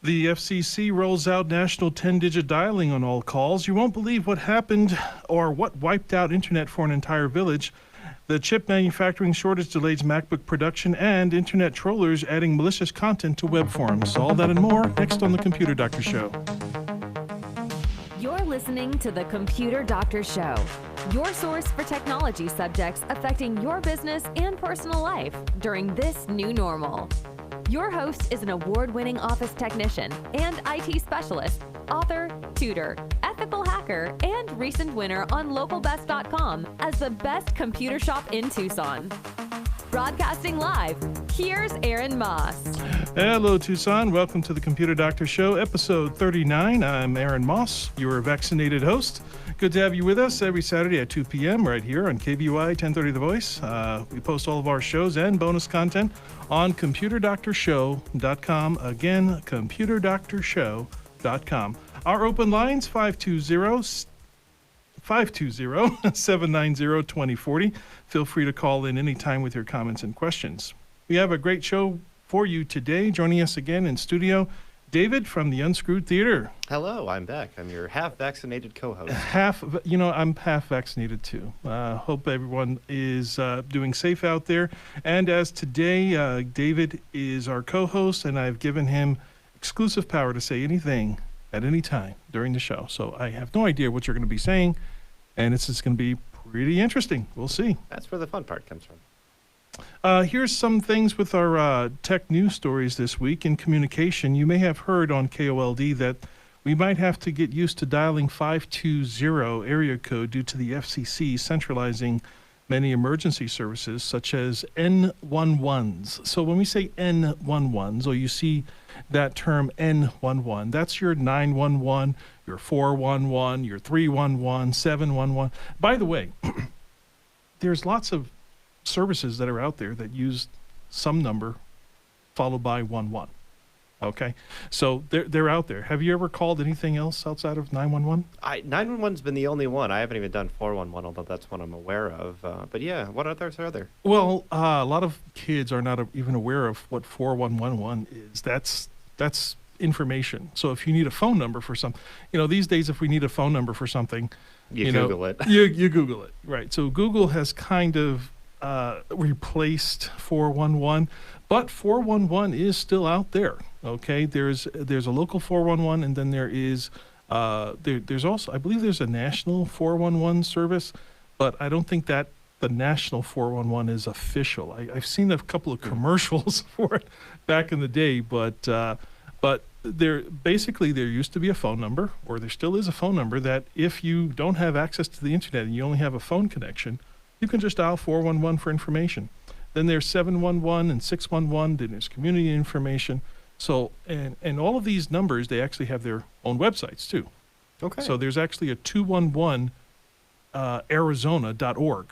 The FCC rolls out national 10-digit dialing on all calls. You won't believe what happened or what wiped out internet for an entire village. The chip manufacturing shortage delays MacBook production, and internet trollers adding malicious content to web forums. All that and more next on The Computer Doctor Show. You're listening to The Computer Doctor Show, your source for technology subjects affecting your business and personal life during this new normal. Your host is an award-winning office technician and IT specialist, author, tutor, ethical hacker, and recent winner on localbest.com as the best computer shop in Tucson. Broadcasting live, here's Aaron Moss. Hello, Tucson. Welcome to the Computer Doctor Show, episode 39. I'm Aaron Moss, your vaccinated host. Good to have you with us every Saturday at 2 p.m. right here on KBUI 1030 The Voice. We post all of our shows and bonus content on computerdoctorshow.com. Again, computerdoctorshow.com. Our open lines, 520-790-2040. Feel free to call in anytime with your comments and questions. We have a great show for you today. Joining us again in studio, David from the Unscrewed Theater. Hello, I'm back. I'm your half-vaccinated co-host. I'm half vaccinated too. Hope everyone is doing safe out there. And as today, David is our co-host, and I've given him exclusive power to say anything at any time during the show. So I have no idea what you're going to be saying, and it's just going to be pretty interesting. We'll see. That's where the fun part comes from. Here's some things with our tech news stories this week. In communication, you may have heard on KOLD that we might have to get used to dialing 520 area code due to the FCC centralizing many emergency services, such as N11s. So when we say N11s, or you see that term N11, that's your 911, your 411, your 311, 711. By the way, there's lots of services that are out there that use some number followed by 11. Okay, so they're out there. Have you ever called anything else outside of 911? 911's been the only one. I haven't even done 411, although that's one I'm aware of. But yeah, what others are there? Well, a lot of kids are not even aware of what 4111 is. That's information. So if you need a phone number for something, these days if we need a phone number for something, you Google it. You Google it, right? So Google has kind of replaced 411, but 411 is still out there. Okay, there's a local 411, and then there is there's also, I believe there's a national 411 service, but I don't think that the national 411 is official. I've seen a couple of commercials for it back in the day, but there used to be a phone number, or there still is a phone number, that if you don't have access to the internet and you only have a phone connection, you can just dial 411 for information. Then there's 711 and 611, then there's community information. So, and all of these numbers, they actually have their own websites too. Okay. So there's actually a 211 Arizona.org.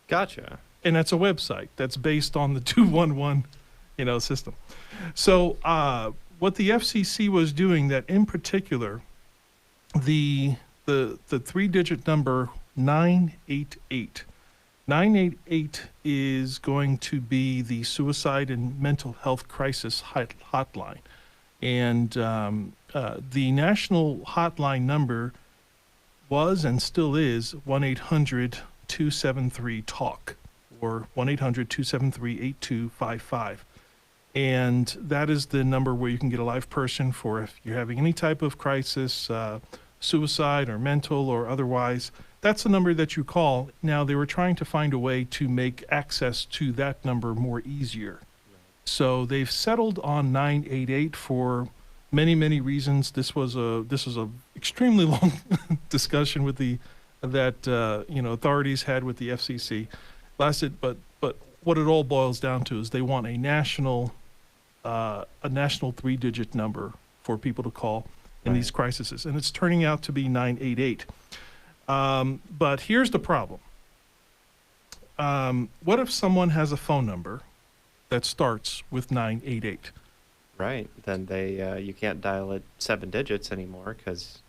Gotcha. And that's a website that's based on the 211, system. So what the FCC was doing, that in particular, the three-digit number 988. 988 is going to be the suicide and mental health crisis hotline. And the national hotline number was and still is 1-800-273-TALK, or 1-800-273-8255. And that is the number where you can get a live person for if you're having any type of crisis, suicide or mental or otherwise. That's the number that you call. Now, they were trying to find a way to make access to that number more easier. So they've settled on 988 for many, many reasons. This was a extremely long discussion with authorities had with the FCC. But what it all boils down to is they want a national three-digit number for people to call in these crises, and it's turning out to be 988. But here's the problem. What if someone has a phone number that starts with 988? Right. Then you can't dial it 7 digits anymore, because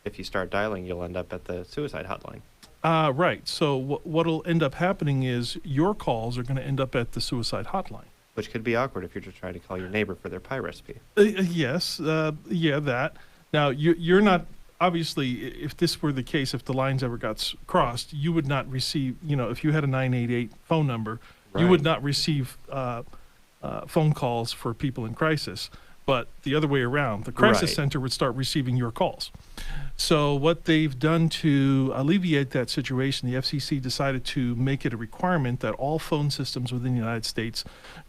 if you start dialing, you'll end up at the suicide hotline. Right. So what'll end up happening is your calls are going to end up at the suicide hotline. Which could be awkward if you're just trying to call your neighbor for their pie recipe. Yes, yeah, that. Now, you're not, obviously, if this were the case, if the lines ever got crossed, you would not receive, if you had a 988 phone number, you would Right. not receive phone calls for people in crisis. But the other way around, the crisis Right. center would start receiving your calls. So what they've done to alleviate that situation, the FCC decided to make it a requirement that all phone systems within the United States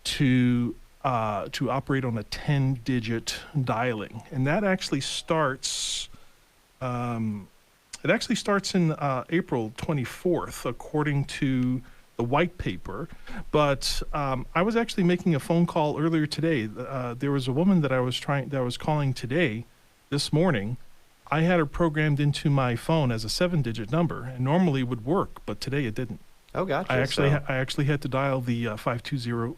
to operate on a 10-digit dialing, and that actually starts. It actually starts in April 24th, according to the white paper. But I was actually making a phone call earlier today. There was a woman that I was calling today, this morning. I had her programmed into my phone as a 7-digit number, and normally it would work, but today it didn't. Oh, gotcha. I actually So- I actually had to dial the 520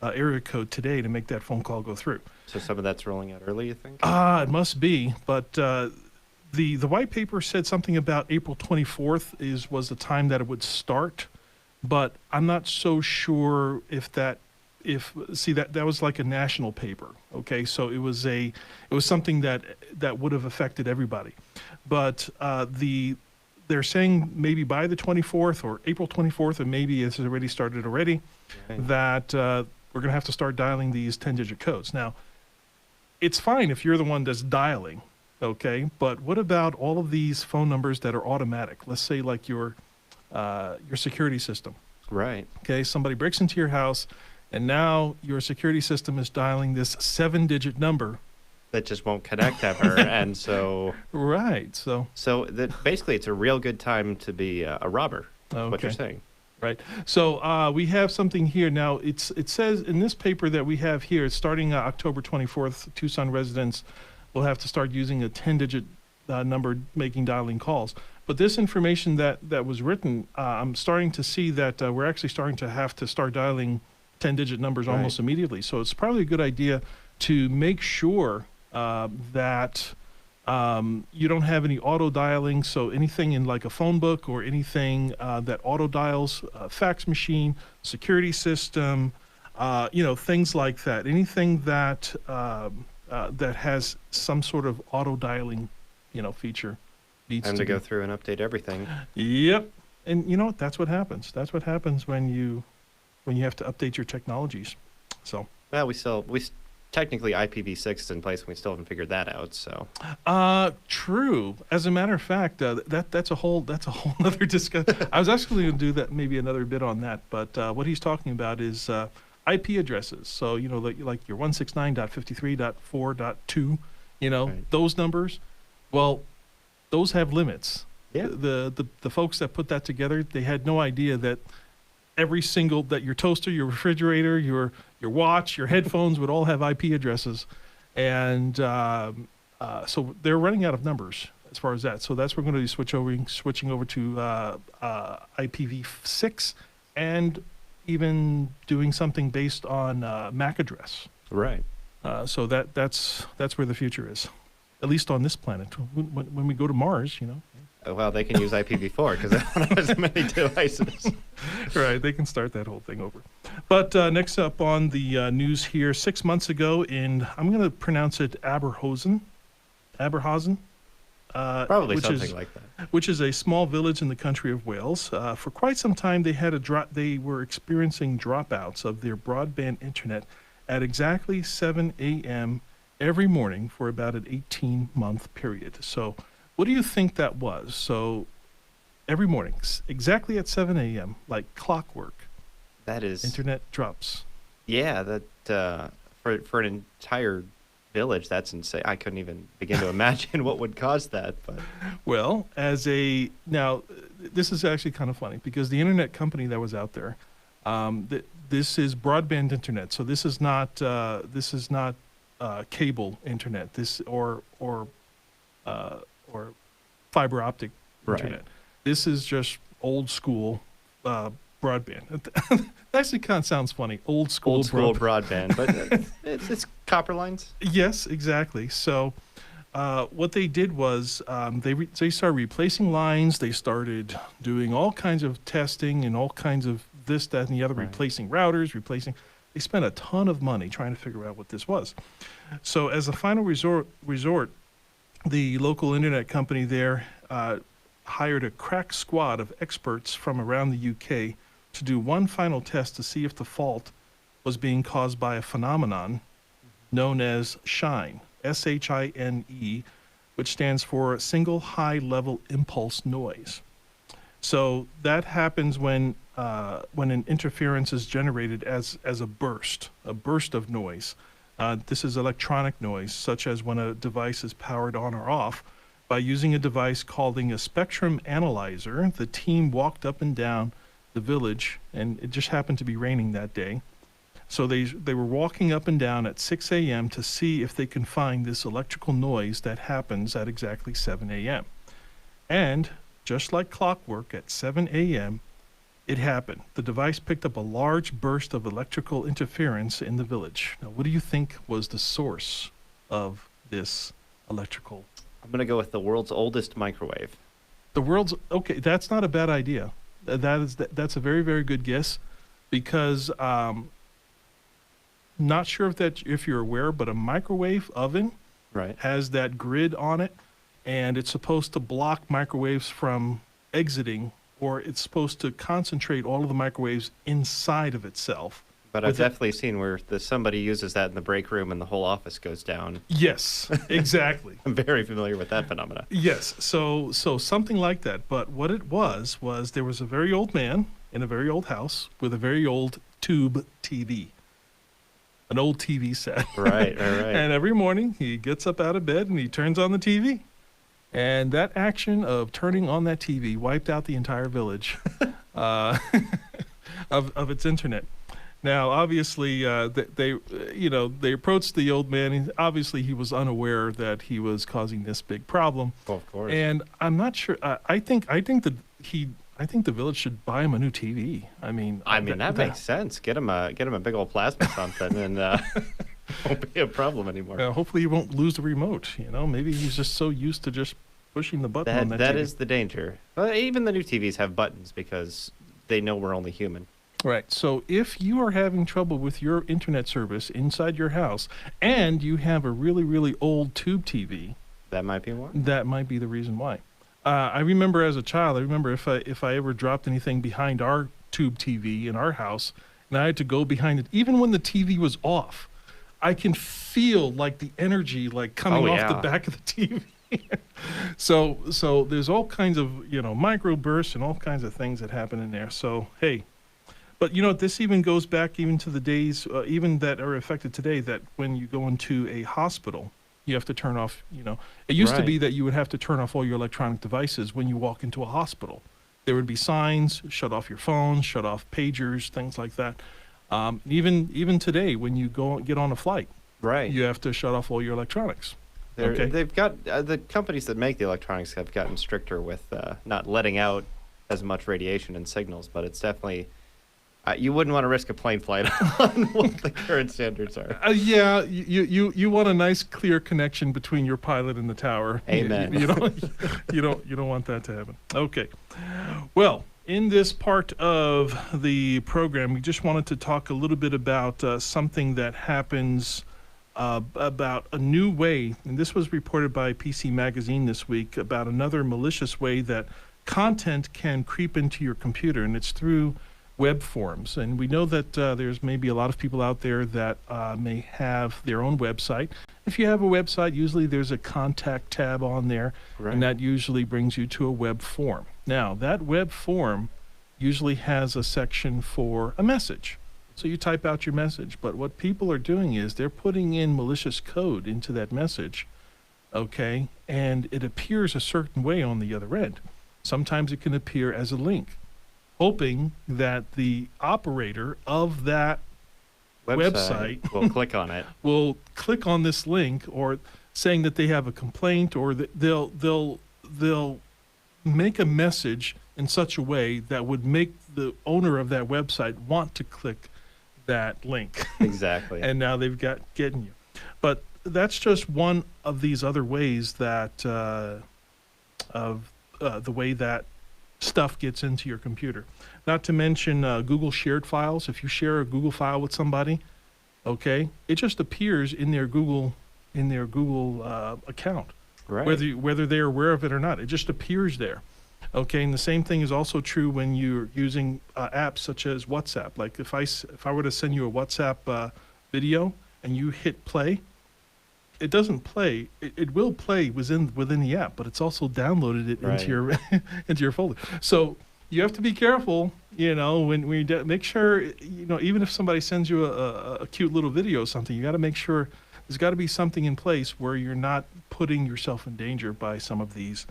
area code today to make that phone call go through. So some of that's rolling out early, you think? It must be, but the white paper said something about April 24th was the time that it would start, but I'm not so sure if that was like a national paper. Okay, so it was something that would have affected everybody, but they're saying maybe by the 24th or April 24th, and maybe it's already started already, Right. that we're going to have to start dialing these 10-digit codes. Now, it's fine if you're the one that's dialing, okay? But what about all of these phone numbers that are automatic? Let's say like your security system, Right. okay? Somebody breaks into your house, and now your security system is dialing this 7-digit number. That just won't connect ever. And so Right, so, that basically it's a real good time to be a robber, is what you're okay. saying. Right. So we have something here now. It says in this paper that we have here, starting October 24th, Tucson residents will have to start using a 10-digit number making dialing calls. But this information that was written, I'm starting to see that we're actually starting to have to start dialing 10-digit numbers almost Right. immediately. So it's probably a good idea to make sure that you don't have any auto dialing. So anything in like a phone book or anything that auto dials, fax machine, security system, things like that. Anything that that has some sort of auto dialing, feature needs Time to to go be. through and update everything. Yep. And you know what? That's what happens. That's what happens when you have to update your technologies. So. Well, technically IPv6 is in place, and we still haven't figured that out. So True. As a matter of fact, that's a whole other discussion. I was actually going to do that, maybe another bit on that. But what he's talking about is IP addresses. So like your 169.53.4.2, Right. those numbers. Well, those have limits. Yeah. The folks that put that together, they had no idea that that your toaster, your refrigerator, your watch, your headphones would all have IP addresses, and so they're running out of numbers as far as that. So that's what we're going to be switching over to IPv6, and even doing something based on MAC address. right. So that's where the future is, at least on this planet. When we go to Mars, Well, they can use IPv4 because they don't have as many devices. Right, they can start that whole thing over. But next up on the news here, 6 months ago I'm going to pronounce it Aberhausen, Probably which something is, like that. which is a small village in the country of Wales. For quite some time, they were experiencing dropouts of their broadband internet at exactly 7 a.m. every morning for about an 18-month period. So what do you think that was? So every morning, exactly at 7 a.m., like clockwork, That is, internet drops. yeah. That for an entire village, that's insane. I couldn't even begin to imagine what would cause that. But Well, now, this is actually kind of funny because the internet company that was out there, this is broadband internet. So this is not cable internet. Or fiber optic Right. internet. This is just old school broadband. That actually kind of sounds funny. Old school broadband, but it's copper lines. Yes, exactly. So what they did was they started replacing lines. They started doing all kinds of testing and all kinds of this, that, and the other, Right. replacing routers, They spent a ton of money trying to figure out what this was. So as a final resort, the local internet company there hired a crack squad of experts from around the UK to do one final test to see if the fault was being caused by a phenomenon known as SHINE, SHINE, which stands for Single High Level Impulse Noise. So that happens when an interference is generated as a burst of noise. This is electronic noise, such as when a device is powered on or off. By using a device called a spectrum analyzer, the team walked up and down the village, and it just happened to be raining that day. So they were walking up and down at 6 a.m. to see if they can find this electrical noise that happens at exactly 7 a.m. And just like clockwork, at 7 a.m., it happened. The device picked up a large burst of electrical interference in the village. Now, what do you think was the source of this electrical? I'm going to go with the world's oldest microwave. Okay, that's not a bad idea. That's a very, very good guess, because not sure if you're aware, but a microwave oven Right. has that grid on it, and it's supposed to block microwaves from exiting, or it's supposed to concentrate all of the microwaves inside of itself. But I've With it- definitely seen where somebody uses that in the break room and the whole office goes down. Yes, exactly. I'm very familiar with that phenomena. Yes, so something like that. But what it was there was a very old man in a very old house with a very old tube TV, an old TV set. Right. And every morning he gets up out of bed and he turns on the TV. And that action of turning on that TV wiped out the entire village of its internet. Now, obviously, they approached the old man. And obviously, he was unaware that he was causing this big problem. Well, of course. And I'm not sure. I think the village should buy him a new TV. I mean, that makes sense. Get him a big old plasma something, and won't be a problem anymore. Hopefully, he won't lose the remote. Maybe he's just so used to just pushing the button on that That TV. is the danger. Well, even the new TVs have buttons because they know we're only human. Right. So if you are having trouble with your internet service inside your house and you have a really, really old tube TV, That might be one. that might be the reason why. I remember as a child, if I ever dropped anything behind our tube TV in our house and I had to go behind it, even when the TV was off, I can feel like the energy like coming off the back of the TV. So there's all kinds of, microbursts and all kinds of things that happen in there. So, hey. But, this even goes back even to the days, even that are affected today, that when you go into a hospital, you have to turn off, it used to be Right. that you would have to turn off all your electronic devices when you walk into a hospital. There would be signs, shut off your phone, shut off pagers, things like that. Even today, when you get on a flight, Right. you have to shut off all your electronics. Okay. They've got the companies that make the electronics have gotten stricter with not letting out as much radiation and signals, but it's definitely you wouldn't want to risk a plane flight on what the current standards are. Yeah, you want a nice clear connection between your pilot and the tower. Amen. You don't want that to happen. Okay. Well, in this part of the program, we just wanted to talk a little bit about something that happens about a new way, and this was reported by PC Magazine this week, about another malicious way that content can creep into your computer, and it's through web forms. And we know that there's maybe a lot of people out there that may have their own website. If you have a website, usually there's a contact tab on there, Right. and that usually brings you to a web form. Now, that web form usually has a section for a message. So you type out your message, but what people are doing is they're putting in malicious code into that message, okay, and it appears a certain way on the other end. Sometimes it can appear as a link, hoping that the operator of that website will click on it. will click on this link, or saying that they have a complaint, or that they'll make a message in such a way that would make the owner of that website want to click that link. Exactly. And now they've got getting you. But that's just one of these other ways that the way that stuff gets into your computer. Not to mention Google shared files. If you share a Google file with somebody, okay, it just appears in their Google account, Right. whether they're aware of it or not. It just appears there. Okay, and the same thing is also true when you're using apps such as WhatsApp. Like if I were to send you a WhatsApp video and you hit play, it doesn't play. It will play within the app, but it's also downloaded it Right. into your into your folder. So you have to be careful, when you make sure, even if somebody sends you a cute little video or something, you got to make sure there's got to be something in place where you're not putting yourself in danger by some of these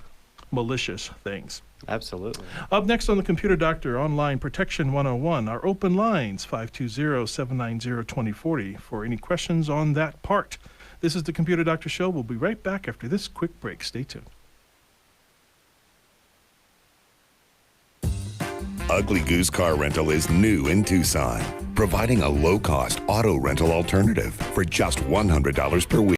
malicious things. Absolutely. Up next on the Computer Doctor Online Protection 101, our open lines, 520-790-2040, for any questions on that part. This is the Computer Doctor Show. We'll be right back after this quick break. Stay tuned. Ugly Goose Car Rental is new in Tucson, providing a low-cost auto rental alternative for just $100 per week.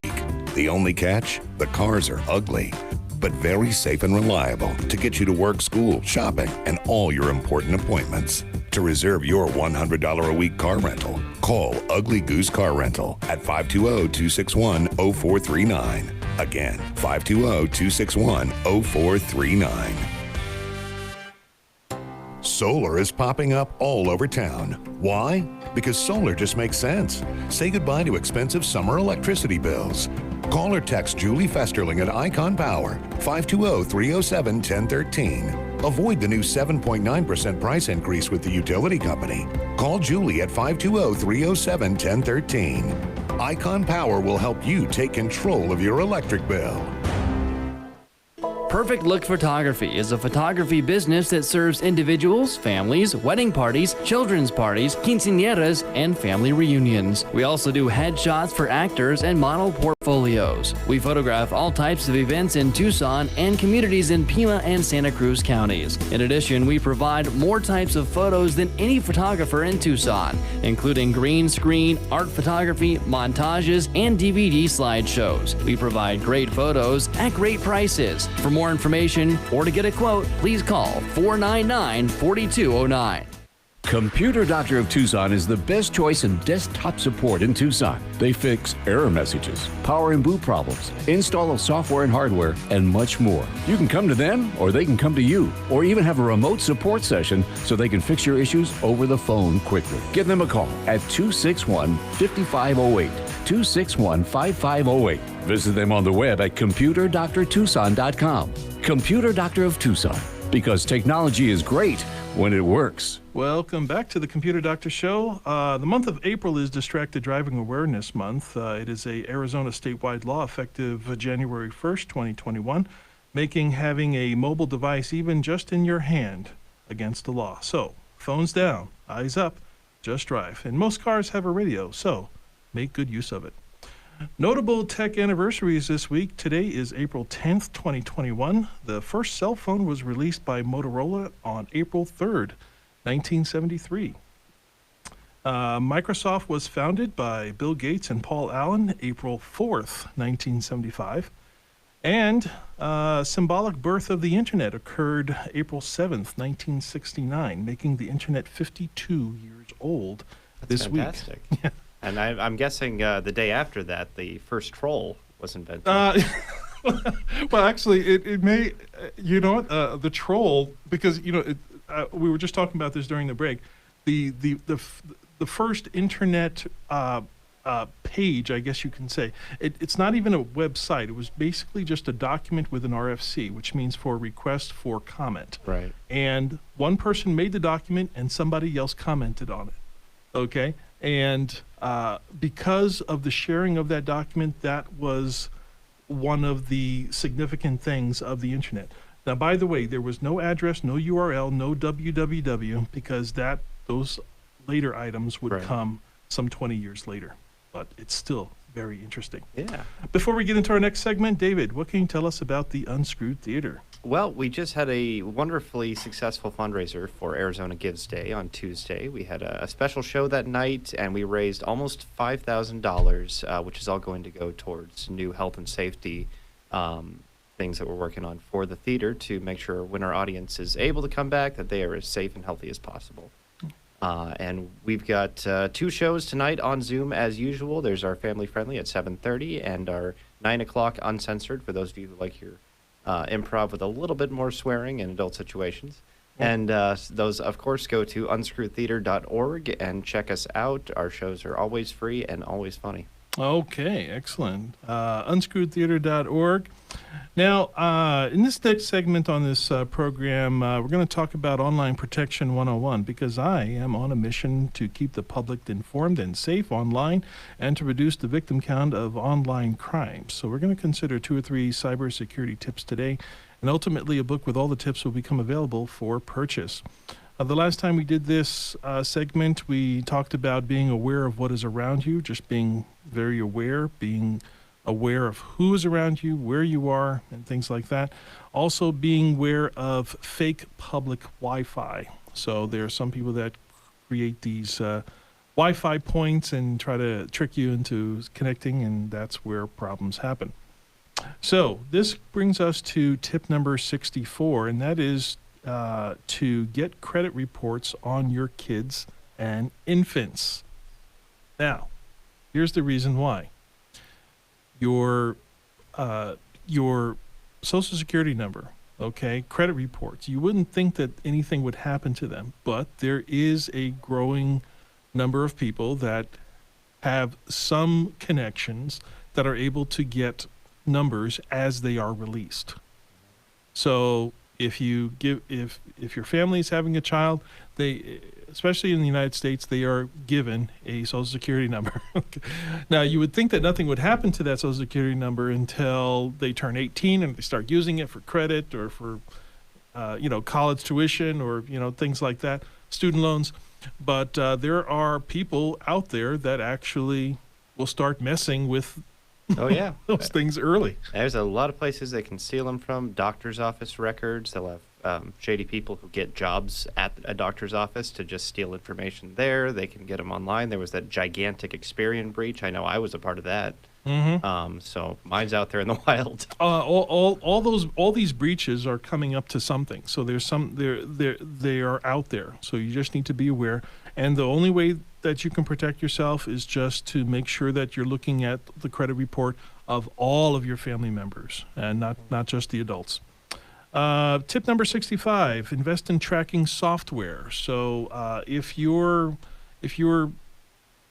The only catch? The cars are ugly, but very safe and reliable to get you to work, school, shopping, and all your important appointments. To reserve your $100 a week car rental, call Ugly Goose Car Rental at 520-261-0439. Again, 520-261-0439. Solar is popping up all over town. Why? Because solar just makes sense. Say goodbye to expensive summer electricity bills. Call or text Julie Festerling at Icon Power, 520-307-1013. Avoid the new 7.9% price increase with the utility company. Call Julie at 520-307-1013. Icon Power will help you take control of your electric bill. Perfect Look Photography is a photography business that serves individuals, families, wedding parties, children's parties, quinceañeras, and family reunions. We also do headshots for actors and model portfolios. We photograph all types of events in Tucson and communities in Pima and Santa Cruz counties. In addition, we provide more types of photos than any photographer in Tucson, including green screen, art photography, montages, and DVD slideshows. We provide great photos at great prices. For more information or to get a quote, please call 499-4209. Computer Doctor of Tucson is the best choice in desktop support in Tucson. They fix error messages, power and boot problems, install of software and hardware, and much more. You can come to them or they can come to you, or even have a remote support session so they can fix your issues over the phone quickly. Give them a call at 261-5508, 261-5508. Visit them on the web at computerdoctortucson.com. Computer Doctor of Tucson, because technology is great when it works. Welcome back to the Computer Doctor Show. The month of April is Distracted Driving Awareness Month. It is a Arizona statewide law effective January 1st, 2021, making having a mobile device even just in your hand against the law. So, phones down, eyes up, just drive. And most cars have a radio, so make good use of it. Notable tech anniversaries this week. Today is April 10th, 2021. The first cell phone was released by Motorola on April 3rd, 1973. Microsoft was founded by Bill Gates and Paul Allen April 4th, 1975. And symbolic birth of the Internet occurred April 7th, 1969, making the Internet 52 years old this Fantastic. week. And I'm guessing the day after that, the first troll was invented. Well, actually, it may, the troll, because, we were just talking about this during the break. The first internet page, I guess you can say, it's not even a website. It was basically just a document with an RFC, which means for request for comment. Right. And one person made the document and somebody else commented on it. Okay? And because of the sharing of that document, that was one of the significant things of the internet. Now, by the way, there was no address, no URL, no www, because those later items would Right. come some 20 years later. But it's still very interesting. Yeah. Before we get into our next segment, David, what can you tell us about the Unscrewed Theater? Well, we just had a wonderfully successful fundraiser for Arizona Gives Day on Tuesday. We had a special show that night, and we raised almost $5,000, which is all going to go towards new health and safety things that we're working on for the theater to make sure when our audience is able to come back that they are as safe and healthy as possible. And we've got 2 shows tonight on Zoom as usual. There's our family friendly at 7:30 and our 9 o'clock uncensored for those of you who like your improv with a little bit more swearing in adult situations. And those, of course, go to unscrewedtheater.org and check us out. Our shows are always free and always funny. Okay, excellent. Unscrewedtheater.org. Now, in this next segment on this program, we're going to talk about Online Protection 101 because I am on a mission to keep the public informed and safe online and to reduce the victim count of online crimes. So we're going to consider 2 or 3 cybersecurity tips today, and ultimately a book with all the tips will become available for purchase. The last time we did this segment, we talked about being aware of what is around you, just being very aware, being aware of who is around you, where you are, and things like that. Also being aware of fake public Wi-Fi. So there are some people that create these Wi-Fi points and try to trick you into connecting, and that's where problems happen. So this brings us to tip number 64, and that is to get credit reports on your kids and infants. Now, here's the reason why. Your Social Security number, okay, credit reports, you wouldn't think that anything would happen to them, but there is a growing number of people that have some connections that are able to get numbers as they are released. So if your family is having a child, they, especially in the United States, they are given a Social Security number. Now, you would think that nothing would happen to that Social Security number until they turn 18 and they start using it for credit or for, college tuition or, things like that, student loans. But there are people out there that actually will start messing with Oh, yeah. those things early. There's a lot of places they can steal them from. Doctor's office records. They'll have shady people who get jobs at a doctor's office to just steal information there. They can get them online. There was that gigantic Experian breach. I know I was a part of that. Mm-hmm. So mine's out there in the wild. All these breaches are coming up to something. So they are out there. So you just need to be aware. And the only way that you can protect yourself is just to make sure that you're looking at the credit report of all of your family members and not just the adults. Tip number 65: invest in tracking software. So if your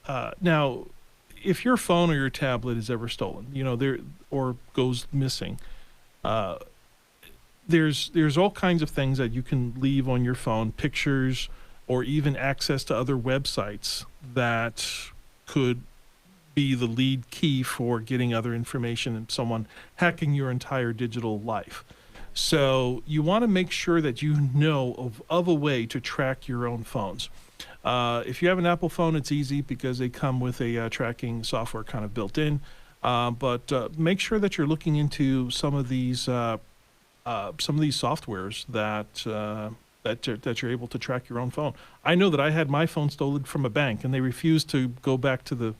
phone or your tablet is ever stolen, or goes missing, there's all kinds of things that you can leave on your phone, pictures, or even access to other websites that could be the lead key for getting other information and someone hacking your entire digital life. So you want to make sure that you know of a way to track your own phones. If you have an Apple phone, it's easy because they come with a tracking software kind of built in. But make sure that you're looking into some of these softwares that you're able to track your own phone. I know that I had my phone stolen from a bank, and they refused to go back to the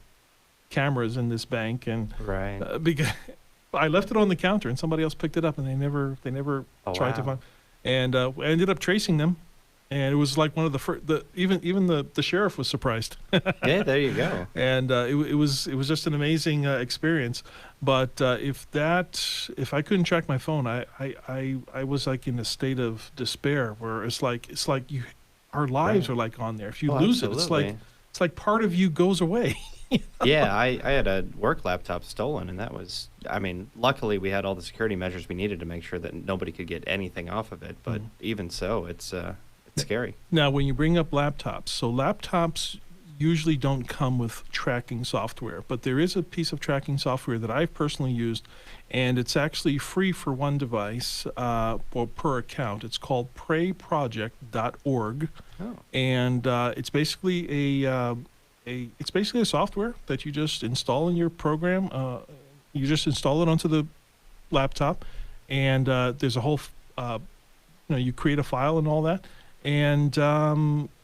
cameras in this bank, and Right. Because I left it on the counter, and somebody else picked it up, and they never tried to wow. find. And I ended up tracing them, and it was like one of the first. Even the sheriff was surprised. Yeah, there you go. And it was just an amazing experience. But if I couldn't track my phone, I was like in a state of despair where it's like our lives Right. are like on there. If you Oh, lose absolutely. it's like part of you goes away. Yeah, I had a work laptop stolen, and that was, luckily we had all the security measures we needed to make sure that nobody could get anything off of it. But even so, it's scary. Now, when you bring up laptops, so laptops usually don't come with tracking software, but there is a piece of tracking software that I've personally used, and it's actually free for one device or per account. It's called prayproject.org, and it's basically a software that you just install in your program. You just install it onto the laptop, and there's a whole, you create a file and all that, and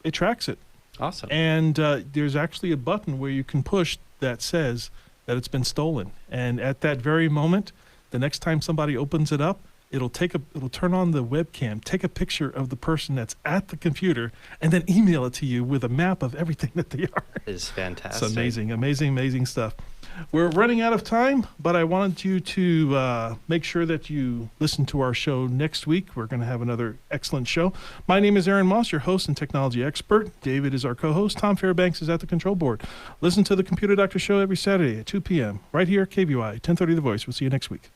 it tracks it. Awesome. And there's actually a button where you can push that says that it's been stolen. And at that very moment, The next time somebody opens it up, it'll turn on the webcam, take a picture of the person that's at the computer, and then email it to you with a map of everything that they are. It is fantastic. It's amazing stuff. We're running out of time, but I wanted you to make sure that you listen to our show next week. We're going to have another excellent show. My name is Aaron Moss, your host and technology expert. David is our co-host. Tom Fairbanks is at the control board. Listen to the Computer Doctor Show every Saturday at 2 p.m. right here at KBY, 1030 The Voice. We'll see you next week.